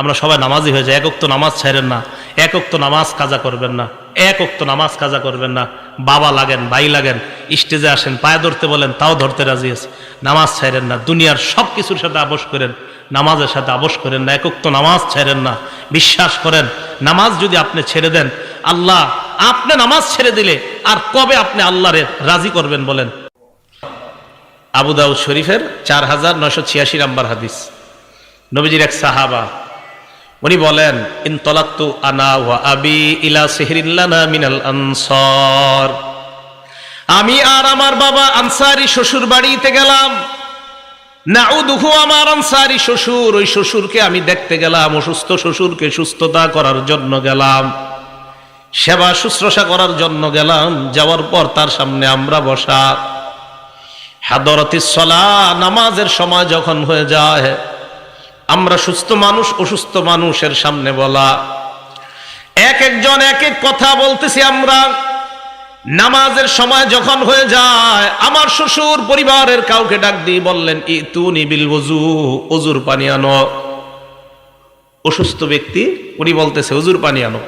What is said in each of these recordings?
আমরা সবাই নামাজি হয়ে যাই, এক ওয়াক্ত নামাজ ছাড়েন না, এক ওয়াক্ত নামাজ কাজা করবেন না, এক ওয়াক্ত নামাজ কাজা করবেন না। বাবা লাগেন, ভাই লাগেন, স্টেজে আসেন, পায়ে ধরতে বলেন, তাও ধরতে রাজি আছে। নামাজ ছাড়েন না, দুনিয়ার সব কিছুর সাথে আপোষ করেন, নামাজের সাথে আপোষ করেন না, এক ওয়াক্ত নামাজ ছাড়েন না। বিশ্বাস করেন, নামাজ যদি আপনি ছেড়ে দেন, আল্লাহ আপনি নামাজ ছেড়ে দিলে আর কবে আপনি আল্লাহরে রাজি করবেন বলেন? আবু দাউদ শরীফের 4986 নম্বর হাদিস। নবীজির এক সাহাবা, উনি বলেন, ইনতলাক্তু আনা ওয়া আবি ইলা সিহরিন লানা মিনাল আনসার। আমি আর আমার বাবা আনসারী শ্বশুর বাড়িতে গেলাম। নাউদুহু, আমার আনসারী শ্বশুর, ওই শ্বশুরকে আমি দেখতে গেলাম, অসুস্থ শ্বশুরকে সুস্থতা করার জন্য গেলাম, সেবা শুশ্রূষা করার জন্য গেলাম। যাওয়ার পর তার সামনে আমরা বসা। হাদরাতিস সালাহ, নামাজের সময় যখন হয়ে যায়, আমরা সুস্থ মানুষ অসুস্থ মানুষের সামনে বলা, এক একজন এক এক কথা বলতেছি আমরা। নামাজের সময় যখন হয়ে যায়, আমার শ্বশুর পরিবারের কাউকে ডাক দিয়ে বললেন, ইতুনি বিল ওযু, ওযুর পানি আনো। অসুস্থ ব্যক্তি, উনি বলতেছে ওযুর পানি আনো।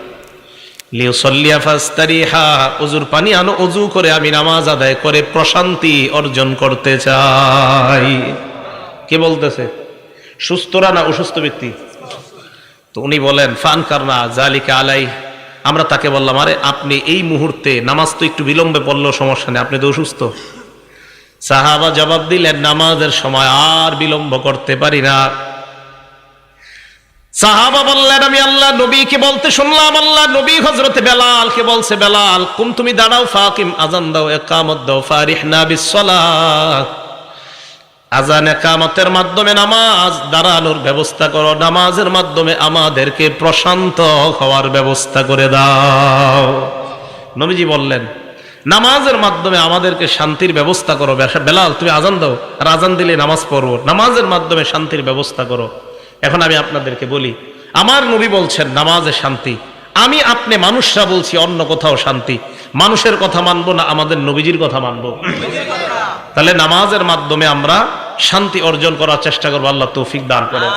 লিউসাল্লিয়া ফাস্তারিহা, ওযুর পানি আনো, ওযু করে আমি নামাজ আদায় করে প্রশান্তি অর্জন করতে চাই। কে বলতেছে? সুস্থরা না অসুস্থ ব্যক্তি? তো উনি বলেন, ফান কারনা জালিকা আলাই। আমরা তাকে বললাম, আরে আপনি এই মুহূর্তে নামাজ তো একটু বিলম্বে পড়লেও সমস্যা নেই, আপনি তো অসুস্থ। সাহাবা জবাব দিলেন, নামাজের সময় আর বিলম্ব করতে পারি না। সাহাবা বললেন, আমি আল্লাহ নবীকে বলতে শুনলাম, আল্লাহ নবী হযরতে বেলালকে বলছে, বেলাল কুম, তুমি দাঁড়াও, ফাকিম, আযান দাও, ইকামত দাও, ফারিহনা বিসসালাহ, আযান ইকামতের মাধ্যমে নামাজ দাঁড়ানোর ব্যবস্থা করো, নামাজের মাধ্যমে আমাদেরকে প্রশান্ত হওয়ার ব্যবস্থা করে দাও। নবীজি বললেন, নামাজের মাধ্যমে আমাদেরকে শান্তির ব্যবস্থা করো। বেলাল তুমি আযান দাও, আর আযান দিলে নামাজ পড়বো, নামাজের মাধ্যমে শান্তির ব্যবস্থা করো। এখন আমি আপনাদেরকে বলি, আমার নবী বলছেন নামাজে শান্তি, আমি আপনি মানুষরা বলছি অন্য কোথাও শান্তি। মানুষের কথা মানবো না আমাদের নবীজির কথা মানবো? তাহলে নামাজের মাধ্যমে আমরা শান্তি অর্জন করার চেষ্টা করবো। আল্লাহ তৌফিক দান করেন।